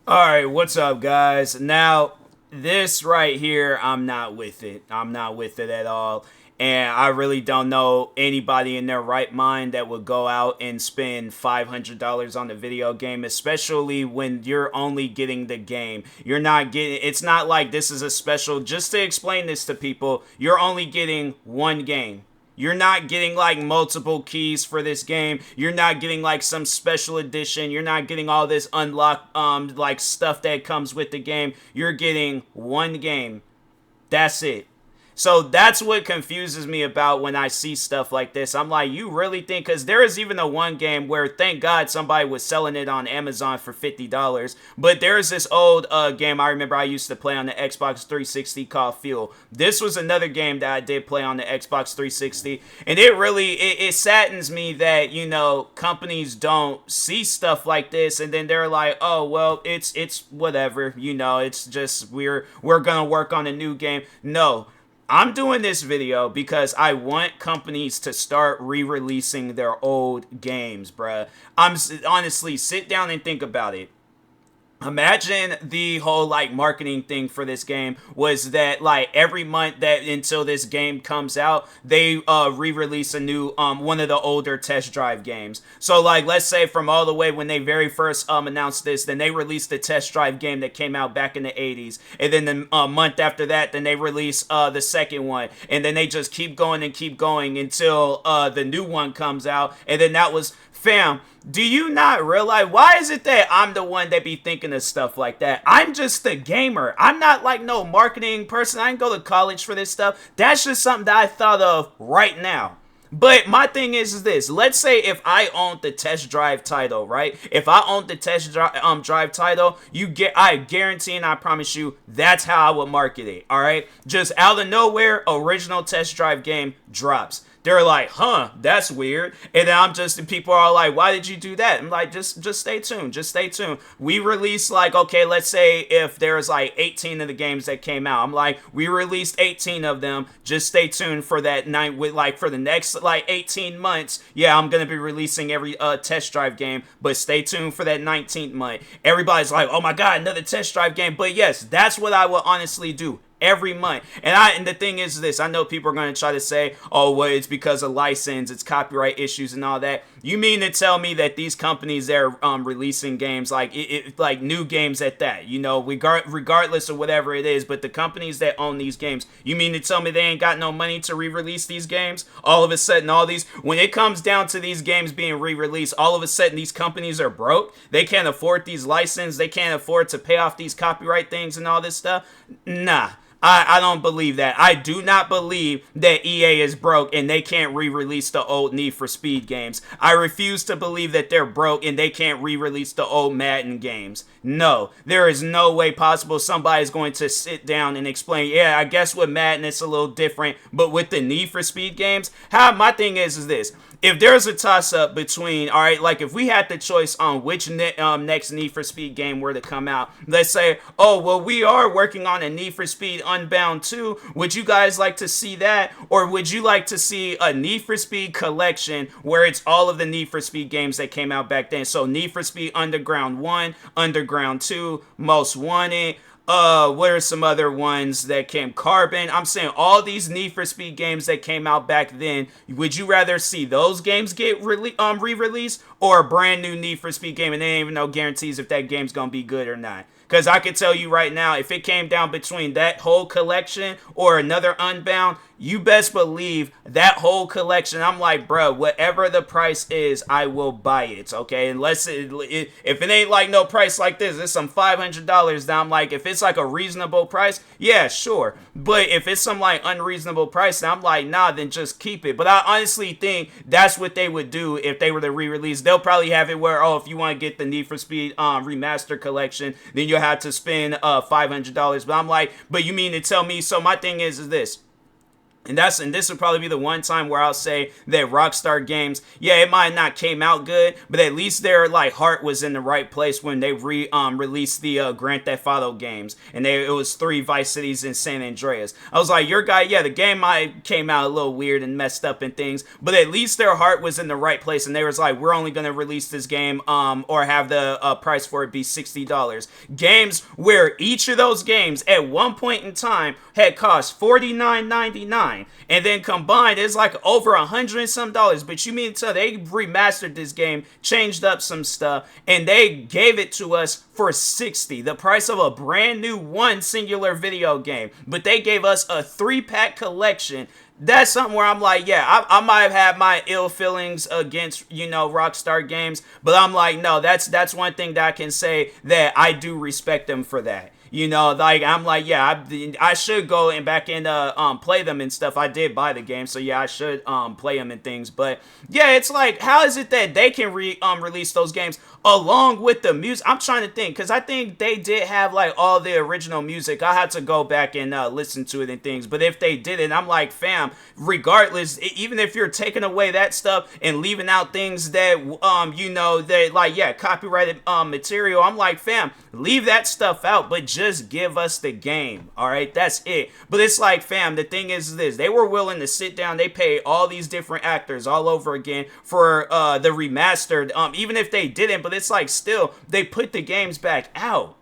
Alright, what's up, guys? Now, this right here, I'm not with it. I'm not with it at all. And I really don't know anybody in their right mind that would go out and spend $500 on a video game, especially when you're only getting the game. You're not getting, it's not like this is a special, just to explain this to people, you're only getting one game. You're not getting like multiple keys for this game. You're not getting like some special edition. You're not getting all this unlock like stuff that comes with the game. You're getting one game. That's it. So that's what confuses me about when I see stuff like this. I'm like, you really think? Because there is even a one game where, thank God, somebody was selling it on Amazon for $50. But there is this old game I remember I used to play on the Xbox 360 called Fuel. This was another game that I did play on the Xbox 360. And it saddens me that, companies don't see stuff like this. And then they're like, oh, well, it's whatever. It's just we're going to work on a new game. No. I'm doing this video because I want companies to start re-releasing their old games, bruh. Honestly, sit down and think about it. Imagine the whole like marketing thing for this game was that like every month that until this game comes out, they re-release a new one of the older test drive games. So like let's say from all the way when they very first announced this, then they released the test drive game that came out back in the 80s, and then the month after that, then they release the second one, and then they just keep going until the new one comes out, and then that was. Fam, do you not realize, why is it that I'm the one that be thinking of stuff like that? I'm just a gamer. I'm not like no marketing person. I didn't go to college for this stuff. That's just something that I thought of right now. But my thing is this. Let's say if I owned the test drive title, right? If I owned the test drive title, I guarantee and I promise you that's how I would market it, all right? Just out of nowhere, original test drive game drops. They're like, huh, that's weird. And then people are like, why did you do that? I'm like, just stay tuned. Just stay tuned. We released like, okay, let's say if there's like 18 of the games that came out. I'm like, we released 18 of them. Just stay tuned for that night with like for the next like 18 months. Yeah, I'm going to be releasing every test drive game, but stay tuned for that 19th month. Everybody's like, oh my God, another test drive game. But yes, that's what I would honestly do. Every month. And the thing is this, I know people are going to try to say, oh, well, it's because of license, it's copyright issues and all that. You mean to tell me that these companies, they're releasing games like like new games at that, regardless of whatever it is, but the companies that own these games, you mean to tell me they ain't got no money to re-release these games? All of a sudden, when it comes down to these games being re-released, all of a sudden these companies are broke. They can't afford these licenses. They can't afford to pay off these copyright things and all this stuff. Nah. I don't believe that. I do not believe that EA is broke and they can't re-release the old Need for Speed games. I refuse to believe that they're broke and they can't re-release the old Madden games. No, there is no way possible somebody's going to sit down and explain, yeah, I guess with Madden it's a little different, but with the Need for Speed games, my thing is this. If there's a toss-up between, all right, like if we had the choice on which next Need for Speed game were to come out, let's say, oh, well, we are working on a Need for Speed Unbound 2. Would you guys like to see that? Or would you like to see a Need for Speed collection where it's all of the Need for Speed games that came out back then? So Need for Speed Underground 1, Underground 2, Most Wanted, what are some other ones that came? Carbon. I'm saying all these Need for Speed games that came out back then. Would you rather see those games get re-released or a brand new Need for Speed game and there ain't even no guarantees if that game's gonna be good or not? Because I can tell you right now, if it came down between that whole collection or another Unbound, you best believe that whole collection, I'm like, bro, whatever the price is, I will buy it, okay? Unless if it ain't like no price like this, it's some $500, then I'm like, if it's like a reasonable price, yeah, sure. But if it's some like unreasonable price, then I'm like, nah, then just keep it. But I honestly think that's what they would do if they were to re-release. They'll probably have it where, oh, if you want to get the Need for Speed remaster collection, then you'll have to spend $500. But I'm like, but you mean to tell me, so my thing is this. And this would probably be the one time where I'll say that Rockstar Games, yeah, it might not came out good, but at least their like heart was in the right place when they released the Grand Theft Auto games, and it was 3 Vice Cities in San Andreas. I was like, your guy, yeah, the game might came out a little weird and messed up and things, but at least their heart was in the right place, and they was like, we're only gonna release this game or have the price for it be $60. Games where each of those games at one point in time had cost $49.99. And then combined, it's like over $100 and some dollars. But you mean to tell they remastered this game, changed up some stuff, and they gave it to us for $60, the price of a brand new one singular video game. But they gave us a 3-pack collection. That's something where I'm like, yeah, I might have had my ill feelings against, Rockstar Games, but I'm like, no, that's one thing that I can say that I do respect them for that. Like, I'm like, yeah, I should go and back and play them and stuff. I did buy the game, so yeah, I should play them and things. But yeah, it's like, how is it that they can release those games along with the music? I'm trying to think, because I think they did have like all the original music. I had to go back and listen to it and things. But if they didn't, I'm like, fam, regardless, even if you're taking away that stuff and leaving out things that that like, yeah, copyrighted material, I'm like, fam, leave that stuff out, but just give us the game. All right, that's it. But it's like, fam, the thing is this: they were willing to sit down, they paid all these different actors all over again for the remastered, even if they didn't, but it's like, still, they put the games back out.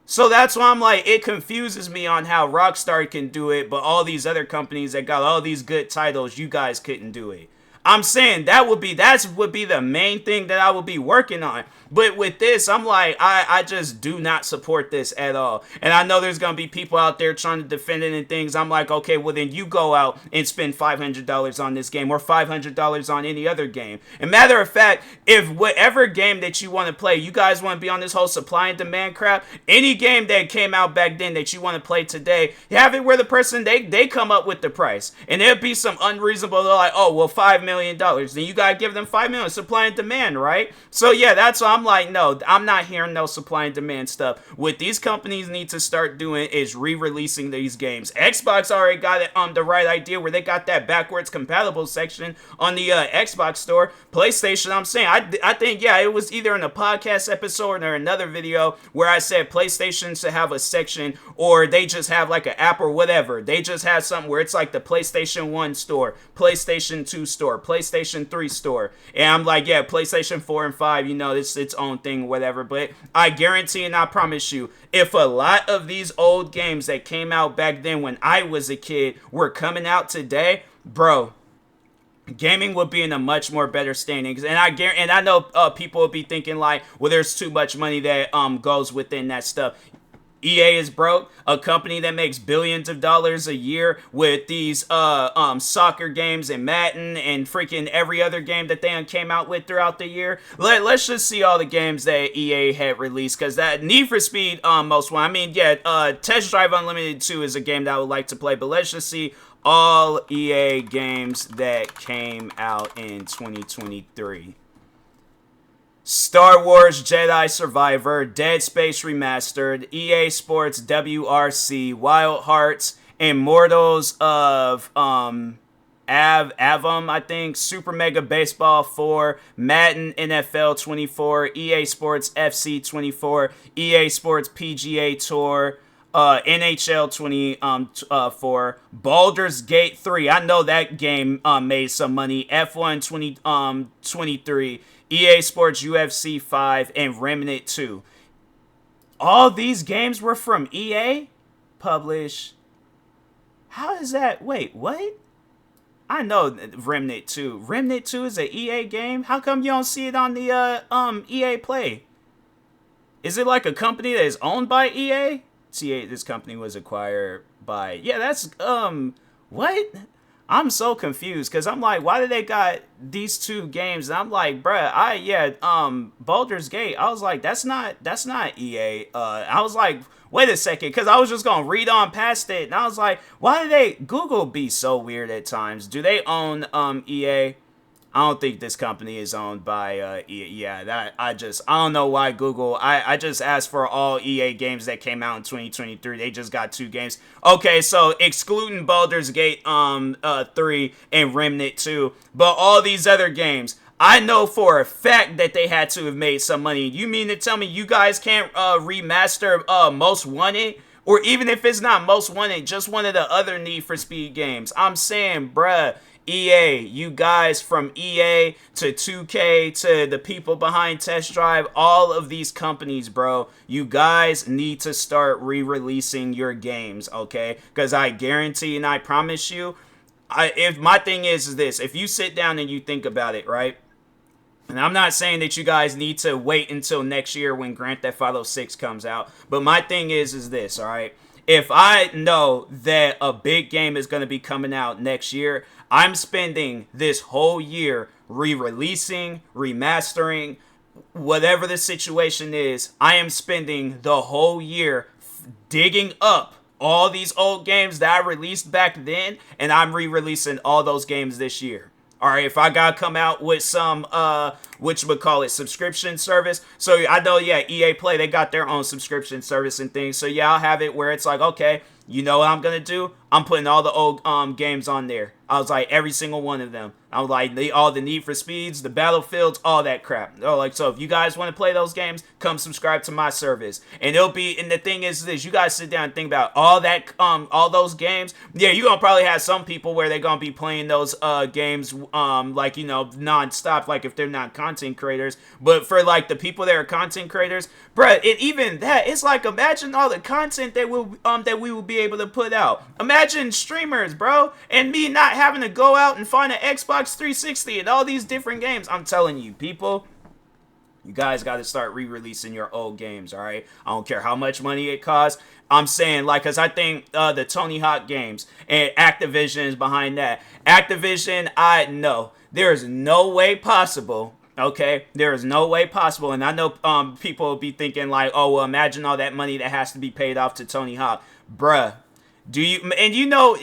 So that's why I'm like, it confuses me on how Rockstar can do it, but all these other companies that got all these good titles, you guys couldn't do it. I'm saying that would be the main thing that I would be working on. But with this, I'm like, I just do not support this at all. And I know there's going to be people out there trying to defend it and things. I'm like, okay, well then you go out and spend $500 on this game or $500 on any other game. And matter of fact, if whatever game that you want to play, you guys want to be on this whole supply and demand crap, any game that came out back then that you want to play today, have it where the person, they come up with the price. And there'll be some unreasonable, they're like, oh, well, $5 million. Then you got to give them $5 million, supply and demand, right? So yeah, that's why I'm like, no, I'm not hearing no supply and demand stuff. What these companies need to start doing is re-releasing these games. Xbox already got it the right idea where they got that backwards compatible section on the Xbox store. PlayStation, I'm saying, I think, yeah, it was either in a podcast episode or another video where I said PlayStation should have a section, or they just have like an app or whatever. They just have something where it's like the PlayStation 1 store, PlayStation 2 store, PlayStation 3 store. And I'm like, yeah, PlayStation 4 and 5, it's its own thing, whatever. But I guarantee and I promise you, if a lot of these old games that came out back then when I was a kid were coming out today, bro, gaming would be in a much more better standing. And I know people will be thinking like, well, there's too much money that goes within that stuff. EA is broke, a company that makes billions of dollars a year with these soccer games and Madden and freaking every other game that they came out with throughout the year. Let's just see all the games that EA had released, because that Need for Speed most one. I mean, yeah, Test Drive Unlimited 2 is a game that I would like to play, but let's just see all EA games that came out in 2023. Star Wars Jedi Survivor, Dead Space Remastered, EA Sports WRC, Wild Hearts, Immortals of Avum, I think, Super Mega Baseball 4, Madden NFL 24, EA Sports FC 24, EA Sports PGA Tour, NHL 24, Baldur's Gate 3. I know that game made some money. F1 23, EA Sports UFC 5, and Remnant 2. All these games were from EA? Published. How is that? Wait, what? I know Remnant 2. Remnant 2 is an EA game? How come you don't see it on the EA Play? Is it like a company that is owned by EA? This company was acquired by... Yeah, that's... What? I'm so confused, because I'm like, why did they got these two games? And I'm like, bruh, Baldur's Gate. I was like, that's not EA. I was like, wait a second, because I was just going to read on past it, and I was like, why do Google be so weird at times? Do they own EA? I don't think this company is owned by EA. Yeah, that I don't know why Google. I just asked for all EA games that came out in 2023. They just got 2 games. Okay, so excluding Baldur's Gate 3 and Remnant 2, but all these other games, I know for a fact that they had to have made some money. You mean to tell me you guys can't remaster Most Wanted? Or even if it's not Most Wanted, just one of the other Need for Speed games. I'm saying, bruh, EA, you guys from EA to 2K to the people behind Test Drive, all of these companies, bro, you guys need to start re-releasing your games, okay? Because I guarantee and I promise you, if my thing is this, if you sit down and you think about it, right? And I'm not saying that you guys need to wait until next year when Grand Theft Auto 6 comes out. But my thing is this, all right? If I know that a big game is going to be coming out next year, I'm spending this whole year re-releasing, remastering, whatever the situation is. I am spending the whole year digging up all these old games that I released back then, and I'm re-releasing all those games this year. All right, if I gotta come out with some, whatchamacallit, subscription service. So I know, yeah, EA Play, they got their own subscription service and things. So yeah, I'll have it where it's like, okay, you know what I'm gonna do? I'm putting all the old games on there. I was like, every single one of them. I was like, all the Need for Speeds, the Battlefields, all that crap. Oh, like, so if you guys want to play those games, come subscribe to my service. And it'll be, and the thing is this, you guys sit down and think about all that, all those games. Yeah, you're gonna probably have some people where they're gonna be playing those games, like, you know, non-stop, like if they're not content creators. But for like the people that are content creators, bruh, even that, it's like, imagine all the content that we will be able to put out. Imagine streamers, bro, and me not having to go out and find an Xbox 360 and all these different games. I'm telling you, people, you guys got to start re-releasing your old games, all right? I don't care how much money it costs. I'm saying, like, because I think the Tony Hawk games and Activision is behind that. Activision, no. There is no way possible. Okay, there is no way possible, and I know people will be thinking like, oh, well, imagine all that money that has to be paid off to Tony Hawk, bruh. Do you and you know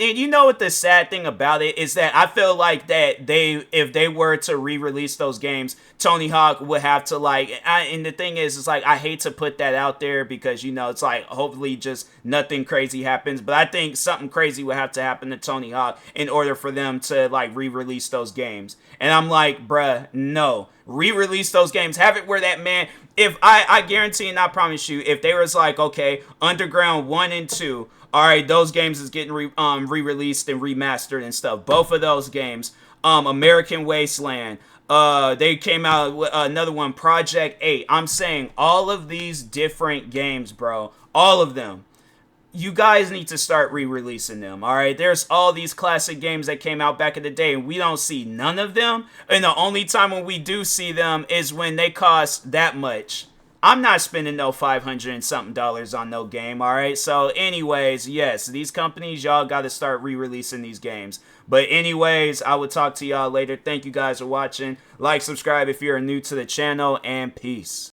what the sad thing about it is, that I feel like that if they were to re-release those games, Tony Hawk would have to and the thing is, it's like, I hate to put that out there because, you know, it's like, hopefully just nothing crazy happens, but I think something crazy would have to happen to Tony Hawk in order for them to like re-release those games. And I'm like, bruh, no, re-release those games, have it where that man, if I guarantee and I promise you, if they was like, okay, Underground 1 and 2, all right, those games is getting re-released and remastered and stuff. Both of those games, American Wasteland, they came out with another one, Project 8. I'm saying all of these different games, bro, all of them, you guys need to start re-releasing them, all right? There's all these classic games that came out back in the day, and we don't see none of them. And the only time when we do see them is when they cost that much. I'm not spending no $500 and something on no game, all right? So anyways, yes, these companies, y'all got to start re-releasing these games. But anyways, I will talk to y'all later. Thank you guys for watching. Like, subscribe if you're new to the channel, and peace.